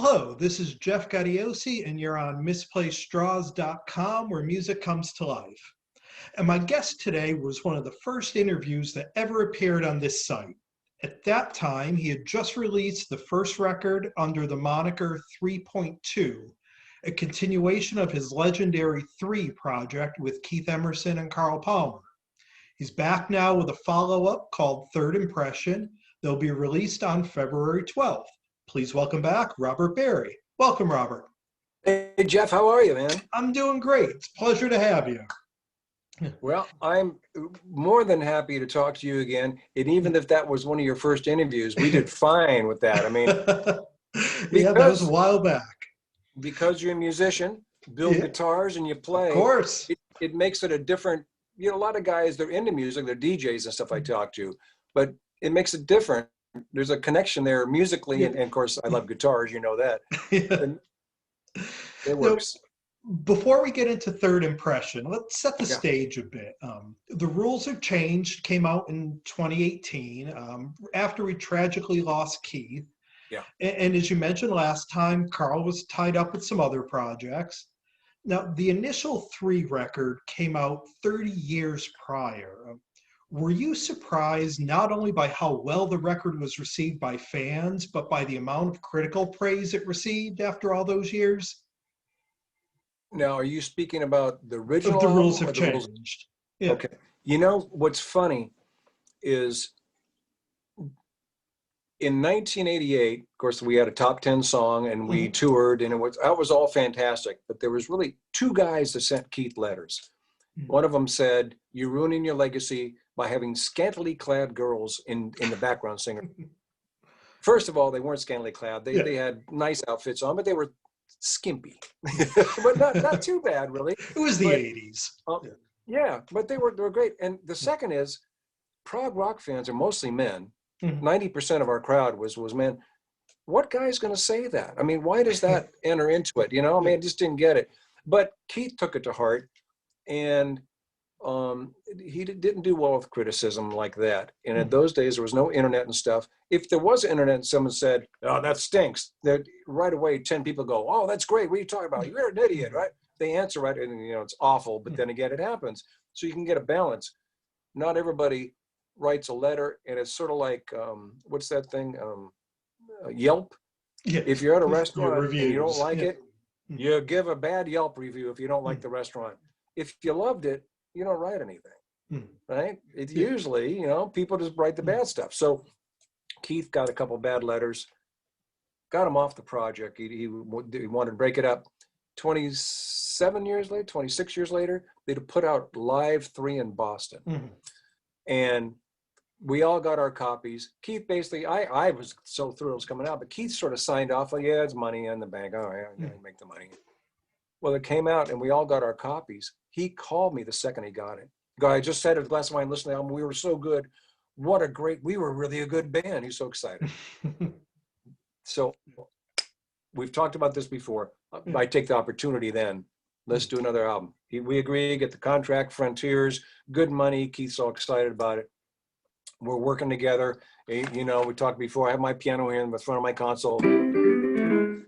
Hello, this is Jeff Gaudiosi, and you're on misplacedstraws.com, where music comes to life. And my guest today was one of the first interviews that ever appeared on this site. At that time, he had just released the first record under the moniker 3.2, a continuation of his legendary 3 project with Keith Emerson and Carl Palmer. He's back now with a follow-up called Third Impression. They'll be released on February 12th. Please welcome back Robert Berry. Welcome, Robert. Hey, Jeff, how are you, man? I'm doing great. It's a pleasure to have you. Well, I'm more than happy to talk to you again. And even if that was one of your first interviews, we did fine with that. I mean, yeah, that was a while back. Because you're a musician, build guitars and you play. Of course. It makes it a different, a lot of guys, they're into music, they're DJs and stuff I talk to, but it makes it different. There's a connection there musically, and of course, I love guitars, you know that. It works. Now, before we get into Third Impression, let's set the stage a bit. The Rules Have Changed came out in 2018 after we tragically lost Keith. Yeah. And as you mentioned last time, Carl was tied up with some other projects. Now, the initial 3 record came out 30 years prior. Were you surprised not only by how well the record was received by fans, but by the amount of critical praise it received after all those years? Now, are you speaking about the original? The Rules Have Changed. Yeah. Okay. You know, what's funny is in 1988, of course, we had a top 10 song and we toured, and that was all fantastic. But there was really 2 guys that sent Keith letters. One of them said, "You're ruining your legacy by having scantily clad girls in the background singer." First of all, they weren't scantily clad. They had nice outfits on, but they were skimpy. But not too bad, really. It was the 80s. Yeah, but they were great. And the second is, prog rock fans are mostly men. 90% of our crowd was men. What guy's going to say that? I mean, why does that enter into it? I mean, I just didn't get it. But Keith took it to heart, and he didn't do well with criticism like that. And in those days, there was no internet and stuff. If there was internet and someone said, "Oh, that stinks," right away 10 people go, "Oh, that's great. What are you talking about? You're an idiot," right? They answer right, and it's awful. But then again, it happens. So you can get a balance. Not everybody writes a letter, and it's sort of like what's that thing? Yelp. Yeah. If you're at a restaurant and you don't like it, you give a bad Yelp review if you don't like the restaurant. If you loved it, you don't write anything, right? It's usually, people just write the bad stuff. So Keith got a couple bad letters, got him off the project. He wanted to break it up. 26 years later, they'd put out Live 3 in Boston. And we all got our copies. Keith basically, I was so thrilled it was coming out, but Keith sort of signed off, like, yeah, it's money in the bank. Oh, yeah, make the money. Well, it came out and we all got our copies. He called me the second he got it. Guy, I just had a glass of wine listening to the album. We were so good. We were really a good band. He's so excited. So we've talked about this before. I take the opportunity then. Let's do another album. We agree, get the contract, Frontiers, good money. Keith's all excited about it. We're working together. We talked before. I have my piano here in the front of my console.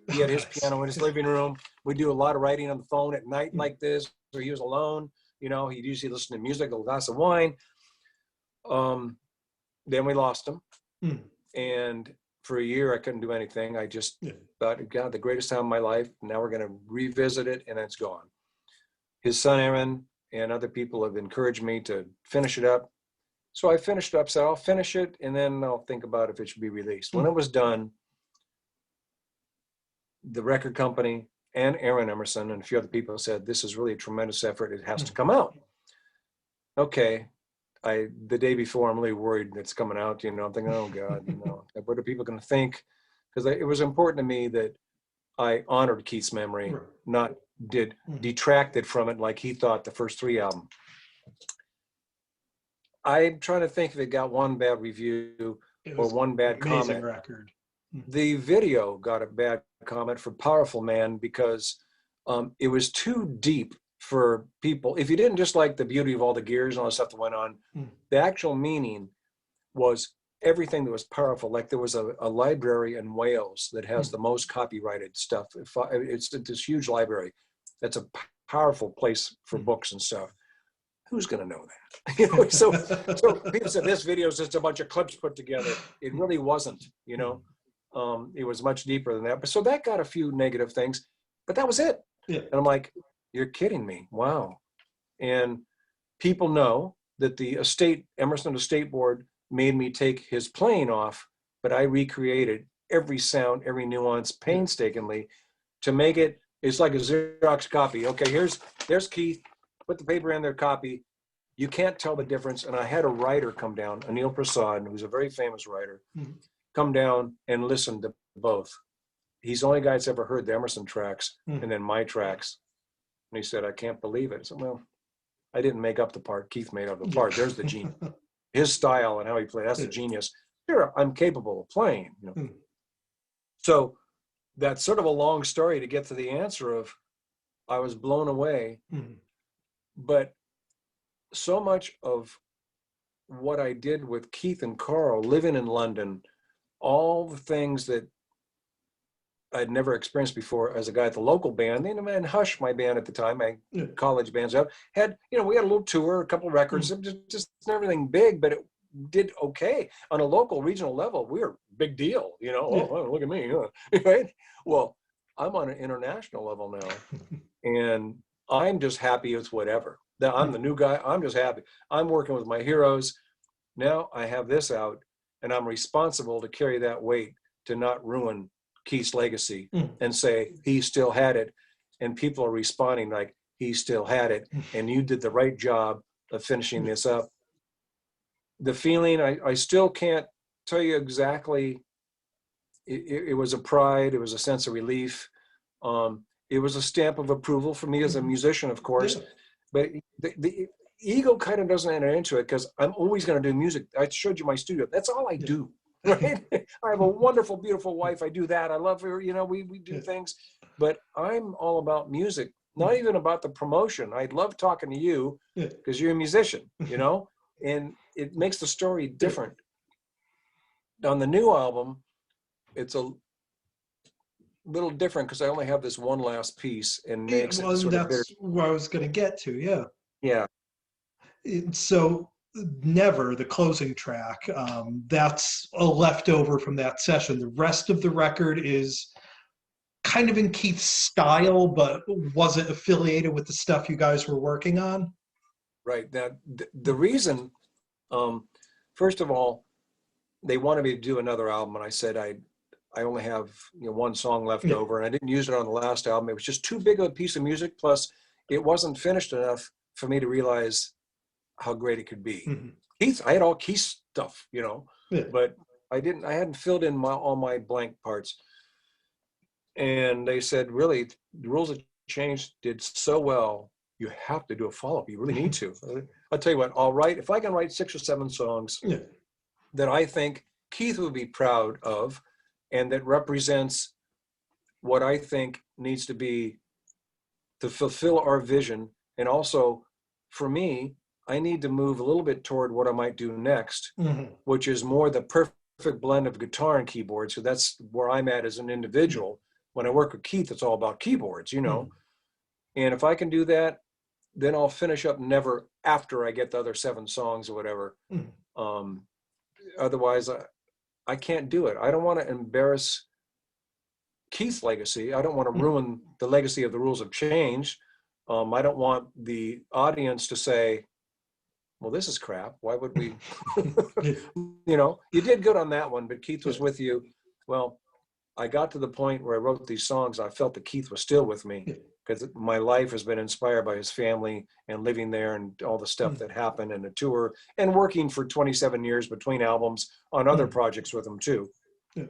He had his piano in his living room. We do a lot of writing on the phone at night like this, or he was alone. He'd usually listen to music, a glass of wine. Then we lost him. And for a year, I couldn't do anything. I just thought, God, the greatest time of my life. Now we're going to revisit it, and it's gone. His son, Aaron, and other people have encouraged me to finish it up. So I finished it up, said I'll finish it, and then I'll think about if it should be released. When it was done, the record company and Aaron Emerson and a few other people said, this is really a tremendous effort. It has to come out. Okay. The day before, I'm really worried it's coming out. I'm thinking, oh God, what are people going to think? Because it was important to me that I honored Keith's memory, not detracted from it like he thought the first 3 albums. I'm trying to think if it got one bad review or one bad comment. Record. The video got a bad comment for Powerful Man because it was too deep for people. If you didn't just like the beauty of all the gears and all the stuff that went on, the actual meaning was everything that was powerful. Like there was a library in Wales that has the most copyrighted stuff. It's this huge library. That's a powerful place for books and stuff. Who's going to know that? You know, so people said this video is just a bunch of clips put together. It really wasn't, you know. It was much deeper than that. But so that got a few negative things, but that was it. Yeah. And I'm like, you're kidding me. Wow. And people know that the Emerson Estate Board made me take his playing off, but I recreated every sound, every nuance painstakingly to make it, it's like a Xerox copy. Okay, there's Keith, put the paper in their copy. You can't tell the difference. And I had a writer come down, Anil Prasad, who's a very famous writer, come down and listen to both. He's the only guy that's ever heard the Emerson tracks and then my tracks. And he said, I can't believe it. I said, well, I didn't make up the part. Keith made up the part. There's the genius. His style and how he played, that's the genius. Sure, I'm capable of playing. You know? So that's sort of a long story to get to the answer of I was blown away. But so much of what I did with Keith and Carl, living in London, all the things that I'd never experienced before as a guy at the local band, and Hush, my band at the time, my college bands had, you know, we had a little tour, a couple of records, just everything big, but it did okay. On a local, regional level, we were a big deal, you know, oh, look at me, right? Well, I'm on an international level now, and I'm just happy with whatever. Now, I'm the new guy, I'm just happy. I'm working with my heroes. Now I have this out, and I'm responsible to carry that weight to not ruin Keith's legacy and say he still had it, and people are responding like he still had it, and you did the right job of finishing this up. The feeling, I still can't tell you exactly. It was a pride, it was a sense of relief, it was a stamp of approval for me as a musician, of course, but the ego kind of doesn't enter into it because I'm always going to do music. I showed you my studio, that's all I do. Right? I have a wonderful, beautiful wife. I do that. I love her. You know, we do things, but I'm all about music, not even about the promotion. I love talking to you because you're a musician, you know, and it makes the story different. On the new album, it's a little different because I only have this one last piece and makes it sort of bitter. That's where I was going to get to. Yeah. So Never, the closing track, that's a leftover from that session. The rest of the record is kind of in Keith's style, but wasn't affiliated with the stuff you guys were working on. Right. Now, the reason, first of all, they wanted me to do another album, and I said I only have one song left over, and I didn't use it on the last album. It was just too big of a piece of music. Plus, it wasn't finished enough for me to realize how great it could be. Keith, I had all Keith stuff, but I hadn't filled in all my blank parts. And they said, really, the Rules of Change did so well, you have to do a follow-up. You really need to. I'll tell you what, if I can write 6 or 7 songs that I think Keith would be proud of and that represents what I think needs to be to fulfill our vision. And also, for me, I need to move a little bit toward what I might do next, which is more the perfect blend of guitar and keyboard. So that's where I'm at as an individual. When I work with Keith, it's all about keyboards, And if I can do that, then I'll finish up Never after I get the other 7 songs or whatever. Otherwise, I can't do it. I don't want to embarrass Keith's legacy. I don't want to ruin the legacy of the Rules of Change. I don't want the audience to say, well, this is crap. Why would we? You did good on that one, but Keith was with you. Well, I got to the point where I wrote these songs. I felt that Keith was still with me because my life has been inspired by his family and living there and all the stuff that happened and the tour and working for 27 years between albums on other projects with him too. So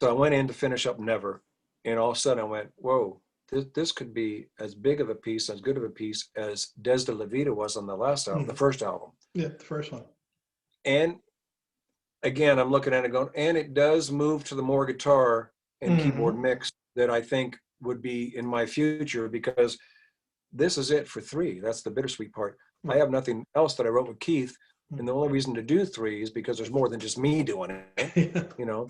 I went in to finish up Never, and all of a sudden I went, whoa. This could be as big of a piece, as good of a piece as Des de la Vida was on the last album, the first album. Yeah, the first one. And again, I'm looking at it going, and it does move to the more guitar and keyboard mix that I think would be in my future, because this is it for 3. That's the bittersweet part. I have nothing else that I wrote with Keith. And the only reason to do 3 is because there's more than just me doing it, you know?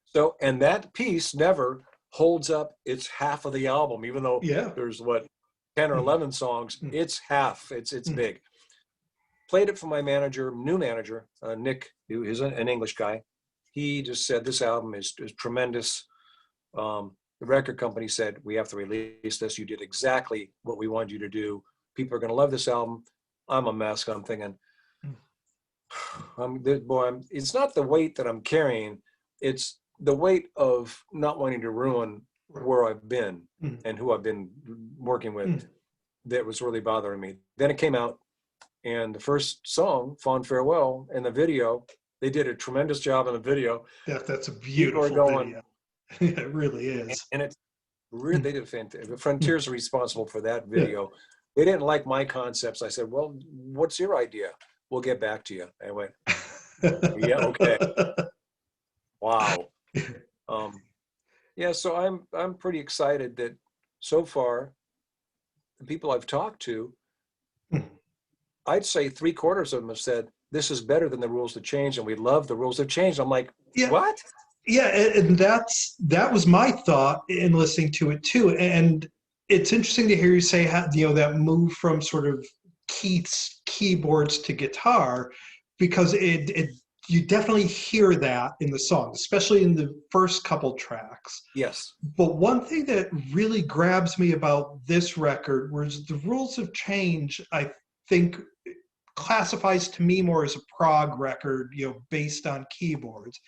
So, and that piece never holds up its half of the album, even though Yeah. there's what, 10 or 11 songs, it's half, it's big. Played it for my manager, new manager, Nick, who is an English guy. He just said, this album is tremendous. The record company said, we have to release this. You did exactly what we wanted you to do. People are going to love this album. I'm a mess. I'm thinking, it's not the weight that I'm carrying. It's the weight of not wanting to ruin where I've been and who I've been working with that was really bothering me. Then it came out, and the first song, Fond Farewell, and the video, they did a tremendous job in the video. That's a beautiful video. It really is. And it's really, they did fantastic. Frontier's responsible for that video. They didn't like my concepts. I said, well, what's your idea? We'll get back to you. I went, yeah, okay. Wow. Yeah, so I'm pretty excited that so far, the people I've talked to, I'd say 3/4 of them have said, this is better than the rules have changed, and we love the rules have changed. I'm like, what? Yeah, and that was my thought in listening to it too. And it's interesting to hear you say how, that move from sort of Keith's keyboards to guitar, because you definitely hear that in the song, especially in the first couple tracks. Yes. But one thing that really grabs me about this record was the rules have changed. I think classifies to me more as a prog record, based on keyboards.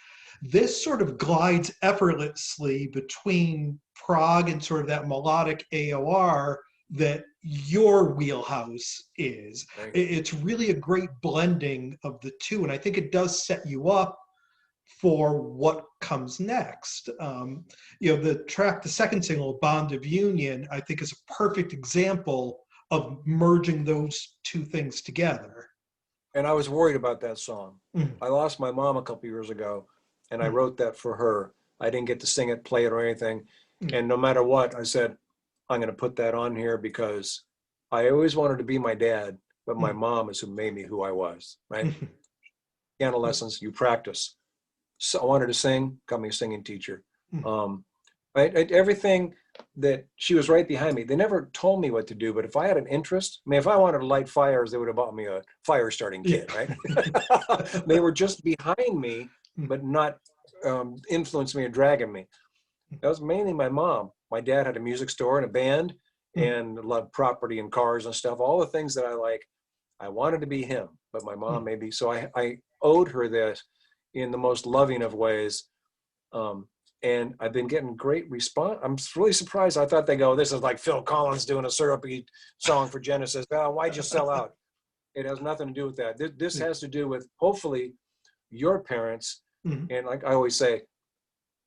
This sort of glides effortlessly between prog and sort of that melodic AOR that your wheelhouse is. Right. It's really a great blending of the two, and I think it does set you up for what comes next. The second single, Bond of Union, I think is a perfect example of merging those two things together. And I was worried about that song. I lost my mom a couple years ago, and I wrote that for her. I didn't get to sing it, play it, or anything. And no matter what, I said, I'm going to put that on here because I always wanted to be my dad, but my mom is who made me who I was, right? Piano lessons, you practice. So I wanted to sing, got me a singing teacher. Everything that she was right behind me. They never told me what to do, but if I had an interest, if I wanted to light fires, they would have bought me a fire starting kit, right? They were just behind me, but not influencing me or dragging me. That was mainly my mom. My dad had a music store and a band and loved property and cars and stuff. All the things that I like, I wanted to be him, but my mom maybe. So I owed her this in the most loving of ways. And I've been getting great response. I'm really surprised. I thought they go, this is like Phil Collins doing a syrupy song for Genesis. Oh, why'd you sell out? It has nothing to do with that. This has to do with, hopefully, your parents. And like I always say,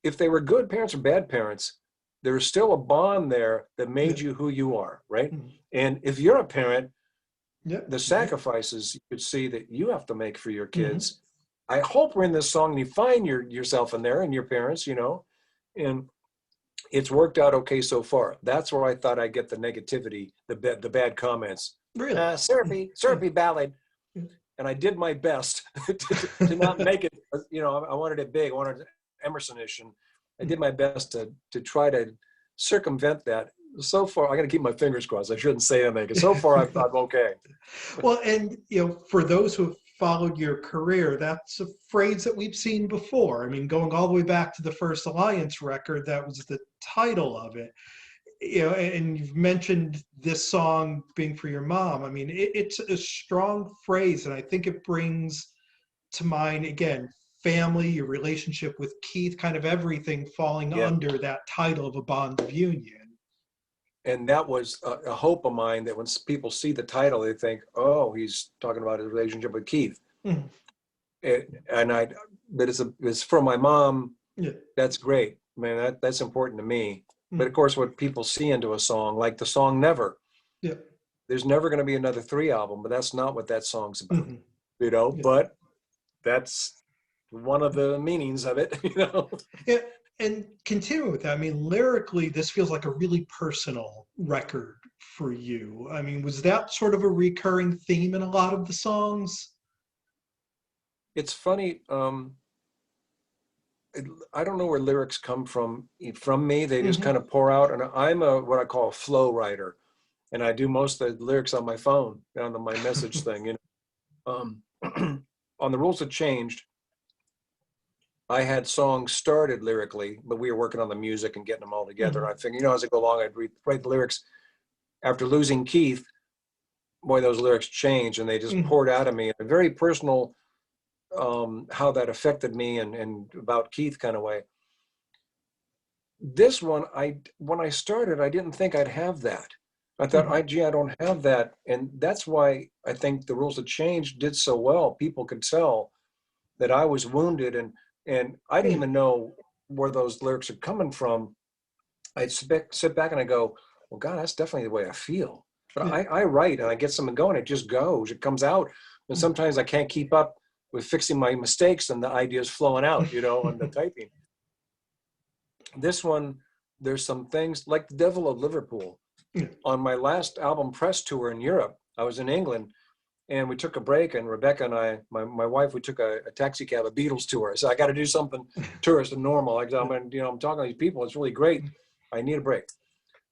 if they were good parents or bad parents, there's still a bond there that made you who you are, right? And if you're a parent, the sacrifices you could see that you have to make for your kids. I hope we're in this song and you find yourself in there and your parents, and it's worked out okay so far. That's where I thought I'd get the negativity, the bad comments. Really? Syrupy ballad. And I did my best to not make it, I wanted it big. I wanted it Emerson-ish, and I did my best to try to circumvent that. So far, I got to keep my fingers crossed. I shouldn't say anything, because so far I've thought, okay. Well, and for those who have followed your career, that's a phrase that we've seen before. I mean, going all the way back to the first Alliance record, that was the title of it. And you've mentioned this song being for your mom. I mean, it's a strong phrase, and I think it brings to mind, again, family, your relationship with Keith, kind of everything falling under that title of A Bond of Union. And that was a hope of mine, that when people see the title, they think, oh, he's talking about his relationship with Keith. But it's for my mom. That's great, man. That's important to me. But of course, what people see into a song, like the song Never, there's never going to be another 3 album, but that's not what that song's about, but that's one of the meanings of it, Yeah, and continuing with that, I mean, lyrically, this feels like a really personal record for you? I mean, was that sort of a recurring theme in a lot of the songs? It's funny. I don't know where lyrics come from me. They just Hmm. kind of pour out. And I'm what I call a flow writer, and I do most of the lyrics on my phone, on my message thing. On the Rules That Changed, I had songs started lyrically, but we were working on the music and getting them all together. Hmm. And I think, as I go along, I'd write the lyrics. After losing Keith, boy, those lyrics changed, and they just Hmm. poured out of me in a very personal, how that affected me and about Keith kind of way. This one, when I started, I didn't think I'd have that. I thought, Hmm. gee, I don't have that. And that's why I think the Rules That Changed did so well. People could tell that I was wounded, and I didn't Yeah. even know where those lyrics are coming from. I'd sit back and I go, well, God, that's definitely the way I feel. But Yeah. I write and I get something going. It just goes. It comes out. And sometimes I can't keep up with fixing my mistakes and the ideas flowing out, and the typing. This one, there's some things like The Devil of Liverpool. Yeah. On my last album press tour in Europe, I was in England and we took a break, and Rebecca and I, my wife, we took a taxi cab, a Beatles tour. So I got to do something tourist and normal. I'm talking to these people. It's really great. I need a break.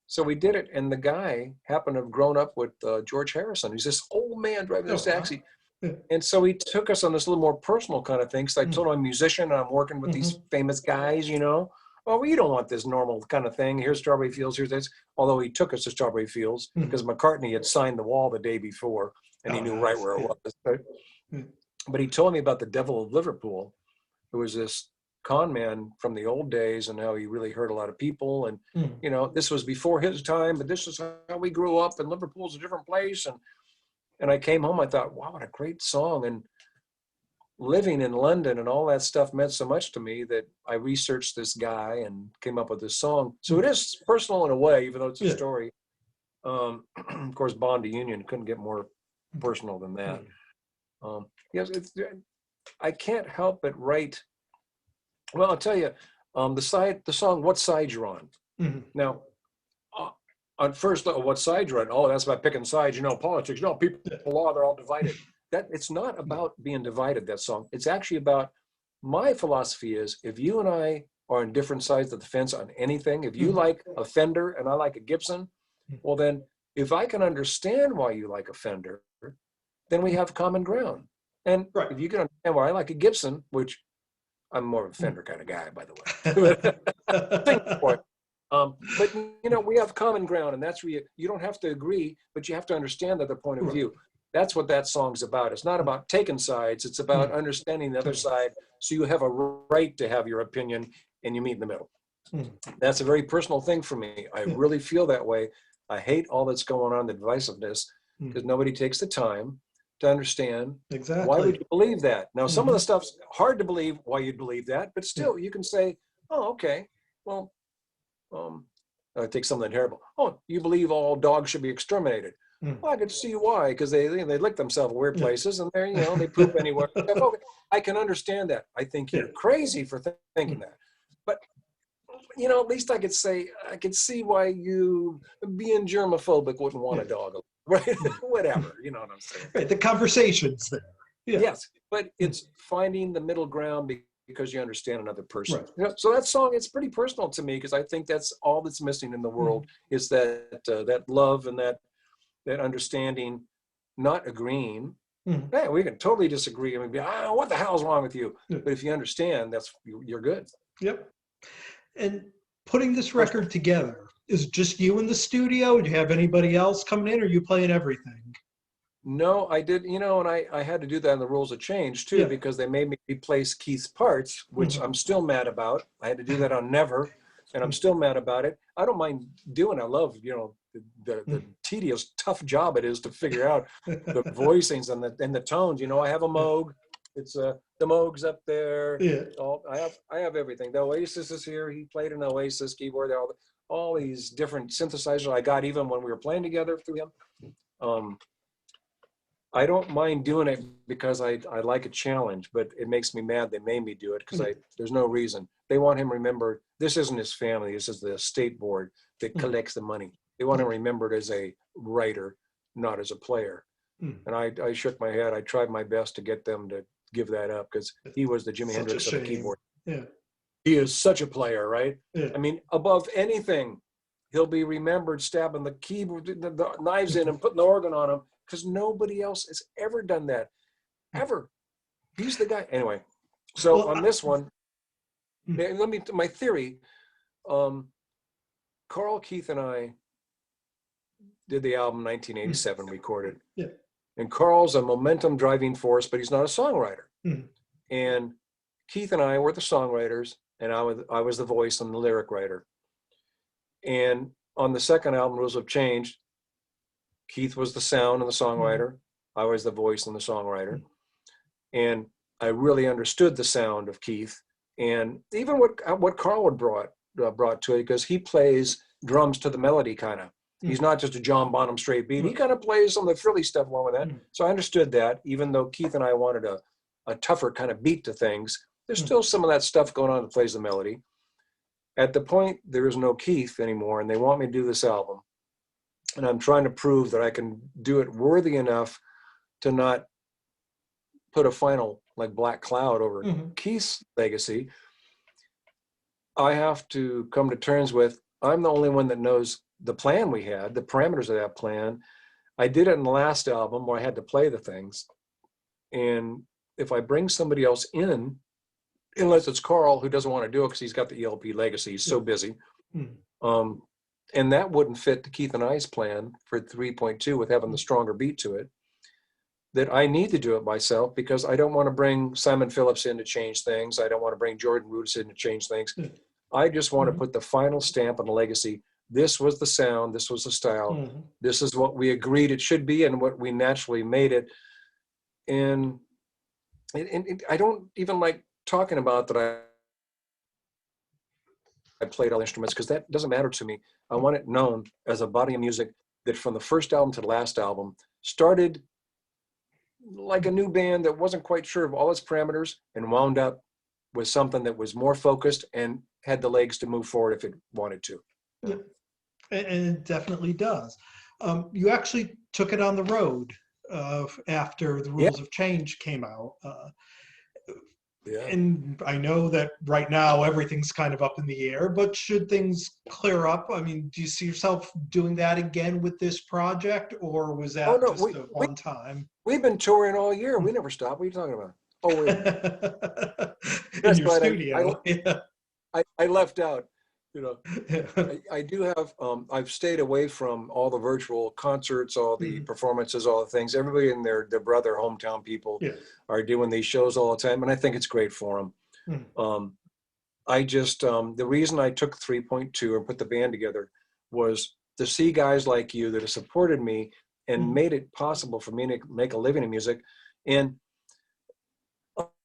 So we did it, and the guy happened to have grown up with George Harrison. He's this old man driving this Oh, wow. taxi. Yeah. And so he took us on this little more personal kind of thing. So I told him I'm a musician and I'm working with Hmm. these famous guys. Well, you don't want this normal kind of thing. Here's Strawberry Fields, here's this. Although he took us to Strawberry Fields Hmm. because McCartney had signed the wall the day before and he Oh, knew right nice. where it Yeah. was. But he told me about the Devil of Liverpool, who was this con man from the old days and how he really hurt a lot of people. And, Hmm. this was before his time, but this is how we grew up, and Liverpool's a different place. And I came home, I thought, wow, what a great song. And living in London and all that stuff meant so much to me that I researched this guy and came up with this song. So it is personal in a way, even though it's a Yeah. story. Of course, Bond to Union couldn't get more personal than that. Yes, I can't help but write. Well, I'll tell you, the song "What Side You're On." Hmm. Now, uh, on first, what side you're on? Oh, that's about picking sides. Politics. No, people are, they're all divided. That it's not about being divided. That song. It's actually about my philosophy is if you and I are on different sides of the fence on anything, if you Hmm. like a Fender and I like a Gibson, well then if I can understand why you like a Fender, then we have common ground. And Right. if you can understand why I like a Gibson, which I'm more of a Fender kind of guy, by the way. But we have common ground, and that's where you don't have to agree, but you have to understand the other point of Right. view. That's what that song's about. It's not about taking sides. It's about understanding the other side, so you have a right to have your opinion, and you meet in the middle. That's a very personal thing for me. I really feel that way. I hate all that's going on, the divisiveness, because nobody takes the time to understand why would Exactly. you believe that. Now, some of Hmm. the stuff's hard to believe why you'd believe that, but still, you can say, "Oh, okay, well." Take something terrible. Oh, you believe all dogs should be exterminated? Well, I could see why, because they lick themselves in weird Yeah. places, and they poop anywhere. Okay, I can understand that. I think Yeah. you're crazy for thinking that, but at least I could see why you, being germophobic, wouldn't want Yeah. a dog, right? Whatever, you know what I'm saying? Right. The conversation's there. Yeah. Yes, but it's finding the middle ground because you understand another person. Right. So that song, it's pretty personal to me because I think that's all that's missing in the world is that love and that understanding, not agreeing. Hey, we can totally disagree. I mean, what the hell's wrong with you? Yeah. But if you understand, you're good. Yep. And putting this Personal. record together, is it just you in the studio? Do you have anybody else coming in, or are you playing everything? No, I did, and I had to do that in the Rules of Change too, Yeah. because they made me replace Keith's parts, which I'm still mad about. I had to do that on Never, and I'm still mad about it. I don't mind doing it. I love, the tedious, tough job it is to figure out the voicings and the tones. I have a Moog. It's the Moog's up there. Yeah. I have everything. The Oasis is here. He played an Oasis keyboard. All these different synthesizers I got even when we were playing together through him. I don't mind doing it because I like a challenge, but it makes me mad they made me do it because there's no reason. They want him to remember this isn't his family. This is the state board that collects the money. They want him remembered as a writer, not as a player. And I shook my head. I tried my best to get them to give that up, because he was the Jimi Hendrix of the keyboard. Yeah. He is such a player, right? Yeah. I mean, above anything, he'll be remembered stabbing the keyboard, the knives in and putting the organ on him, because nobody else has ever done that, ever. He's the guy. Anyway, so Well, on this one, my theory, Carl, Keith, and I did the album 1987, recorded. Yeah. And Carl's a momentum driving force, but he's not a songwriter. And Keith and I were the songwriters, and I was the voice and the lyric writer. And on the second album, Rules Have Changed, Keith was the sound and the songwriter. I was the voice and the songwriter. And I really understood the sound of Keith, and even what Carl had brought to it, because he plays drums to the melody, kind of. He's not just a John Bonham straight beat. He kind of plays some of the Philly stuff along with that. So I understood that, even though Keith and I wanted a tougher kind of beat to things, there's still some of that stuff going on that plays the melody. At the point, there is no Keith anymore, and they want me to do this album. And I'm trying to prove that I can do it worthy enough to not put a final like black cloud over Keith's legacy. I have to come to terms with, I'm the only one that knows the plan we had, the parameters of that plan. I did it in the last album where I had to play the things. And if I bring somebody else in, unless it's Carl, who doesn't want to do it because he's got the ELP legacy, he's so busy. And that wouldn't fit the Keith and I's plan for 3.2 with having the stronger beat to it, that I need to do it myself, because I don't want to bring Simon Phillips in to change things. I don't want to bring Jordan Rudess in to change things. I just want to put the final stamp on the legacy. This was the sound, this was the style, this is what we agreed it should be and what we naturally made it. And I don't even like talking about that I played all instruments, because that doesn't matter to me. I want it known as a body of music that from the first album to the last album started like a new band that wasn't quite sure of all its parameters and wound up with something that was more focused and had the legs to move forward if it wanted to. Yeah. And it definitely does. You actually took it on the road after the Rules of Change came out. And I know that right now everything's kind of up in the air, but should things clear up, I mean, do you see yourself doing that again with this project, or was that just a one time? We've been touring all year. We never stopped. What are you talking about? Oh, in your studio. I left out. You know, I do have, I've stayed away from all the virtual concerts, all the performances, all the things. Everybody and their brother hometown people are doing these shows all the time, and I think it's great for them. I just, the reason I took 3.2 and put the band together was to see guys like you that have supported me and made it possible for me to make a living in music. And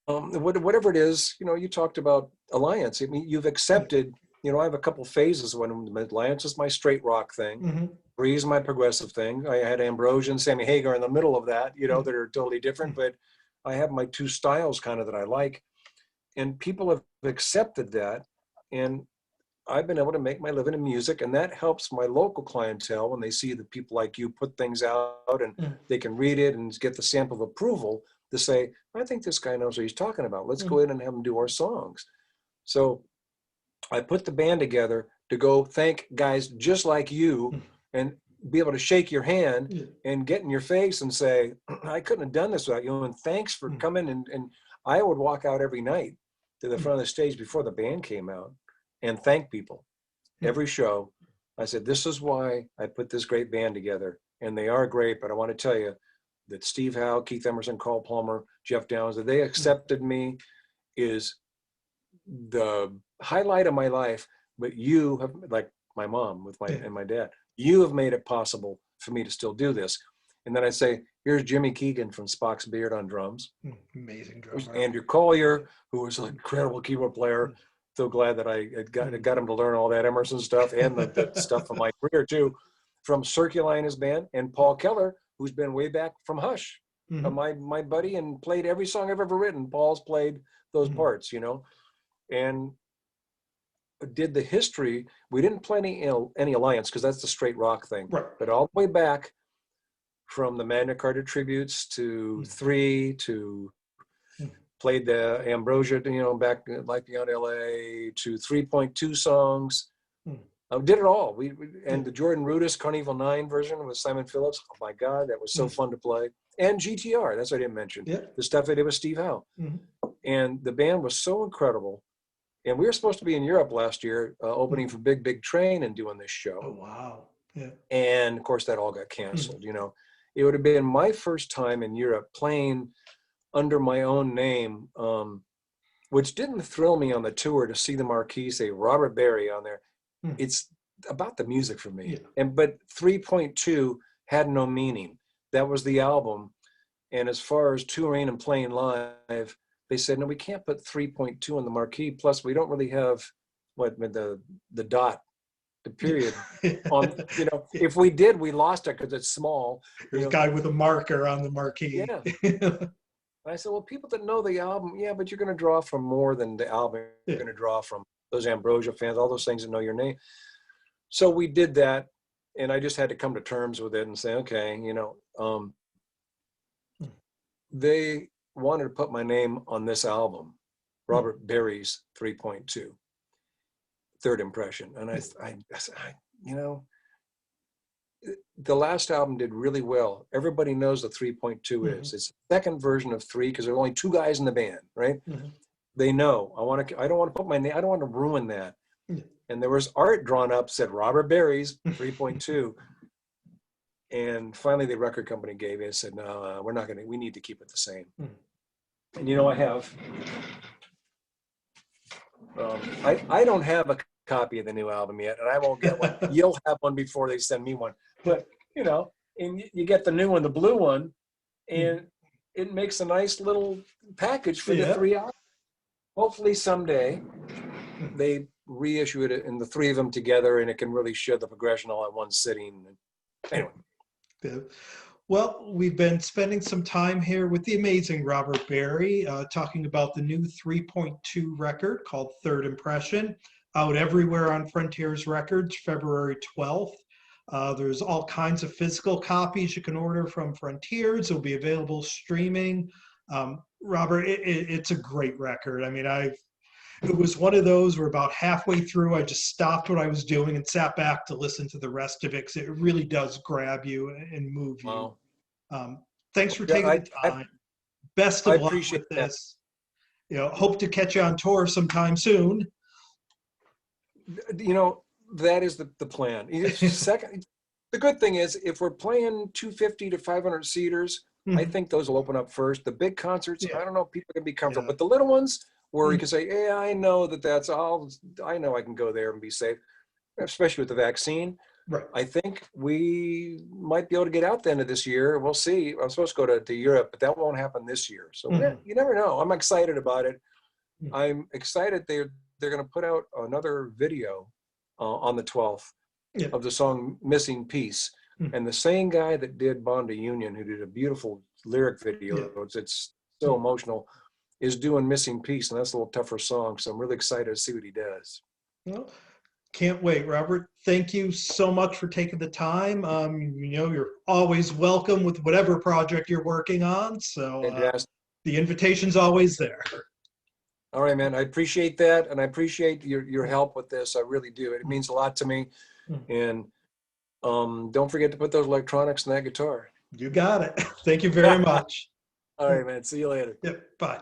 whatever it is, you know, you talked about Alliance. I mean, you've accepted. You know, I have a couple phases when Alliance is my straight rock thing, Breeze my progressive thing. I had Ambrosia and Sammy Hagar in the middle of that, you know, that are totally different, but I have my two styles kind of that I like. And people have accepted that. And I've been able to make my living in music, and that helps my local clientele when they see the people like you put things out and they can read it and get the stamp of approval to say, I think this guy knows what he's talking about. Let's go in and have him do our songs. So I put the band together to go thank guys just like you and be able to shake your hand and get in your face and say, I couldn't have done this without you. And thanks for coming. And I would walk out every night to the front of the stage before the band came out and thank people. Every show, I said, this is why I put this great band together. And they are great, but I want to tell you that Steve Howe, Keith Emerson, Carl Palmer, Jeff Downs, that they accepted me is the highlight of my life. But you have, like my mom with and my dad, you have made it possible for me to still do this. And then I say, here's Jimmy Keegan from Spock's Beard on drums. Amazing drummer. Andrew Collier, who was an incredible keyboard player. So glad that I got him to learn all that Emerson stuff and the stuff from my career too. From Circuli and his band, and Paul Keller, who's been way back from Hush, my buddy, and played every song I've ever written. Paul's played those parts, you know. And did the history. We didn't play any Alliance because that's the straight rock thing. Right. But all the way back from the Magna Carta tributes to 3 to played the Ambrosia, back Life Beyond LA to 3.2 songs. Did it all. And the Jordan Rudess Carnival 9 version with Simon Phillips. Oh my God, that was so fun to play. And GTR, that's what I didn't mention. The stuff I did with Steve Howe. And the band was so incredible. And we were supposed to be in Europe last year, opening for Big Big Train and doing this show. Oh, wow. Yeah. And of course, that all got canceled. It would have been my first time in Europe playing under my own name, which didn't thrill me on the tour to see the marquee say Robert Berry on there. It's about the music for me. But 3.2 had no meaning. That was the album. And as far as touring and playing live, they said, no, we can't put 3.2 on the marquee. Plus, we don't really have the dot, the period on. If we did, we lost it because it's small. There's a guy with a marker on the marquee. Yeah. I said, well, people that know the album, but you're going to draw from more than the album. You're going to draw from those Ambrosia fans, all those things that know your name. So we did that, and I just had to come to terms with it and say, okay, they wanted to put my name on this album, Robert Berry's 3.2, Third Impression. And I the last album did really well. Everybody knows the 3.2 is. It's the second version of 3 because there are only 2 guys in the band, right? They know. I don't want to put my name, I don't want to ruin that. And there was art drawn up, said Robert Berry's 3.2. And finally the record company gave it and said, no, we're not going to, we need to keep it the same. And I have, I don't have a copy of the new album yet, and I won't get one. You'll have one before they send me one. But, and you get the new one, the blue one, and it makes a nice little package for the 3 albums. Hopefully someday they reissue it in the 3 of them together, and it can really show the progression all at one sitting. Anyway. Well, we've been spending some time here with the amazing Robert Berry, talking about the new 3.2 record called Third Impression, out everywhere on Frontiers Records, February 12th. There's all kinds of physical copies you can order from Frontiers. It'll be available streaming. Robert, it's a great record. I mean, it was one of those where about halfway through, I just stopped what I was doing and sat back to listen to the rest of it because it really does grab you and move you. Wow. Thanks for taking the time. Best of luck with this. Hope to catch you on tour sometime soon. That is the plan. Second, the good thing is if we're playing 250 to 500 seaters, I think those will open up first. The big concerts, I don't know if people can be comfortable, but the little ones where you can say, I know that's all, I know I can go there and be safe, especially with the vaccine. Right. I think we might be able to get out the end of this year. We'll see. I'm supposed to go to Europe, but that won't happen this year. So you never know. I'm excited about it. I'm excited they're going to put out another video on the 12th of the song Missing Piece. And the same guy that did Bond to Union, who did a beautiful lyric video, it's so emotional, is doing Missing Piece, and that's a little tougher song. So I'm really excited to see what he does. Well, can't wait, Robert. Thank you so much for taking the time. You're always welcome with whatever project you're working on. So the invitation's always there. All right, man. I appreciate that, and I appreciate your help with this. I really do. It means a lot to me. And don't forget to put those electronics in that guitar. You got it. Thank you very much. All right, man. See you later. Yep. Bye.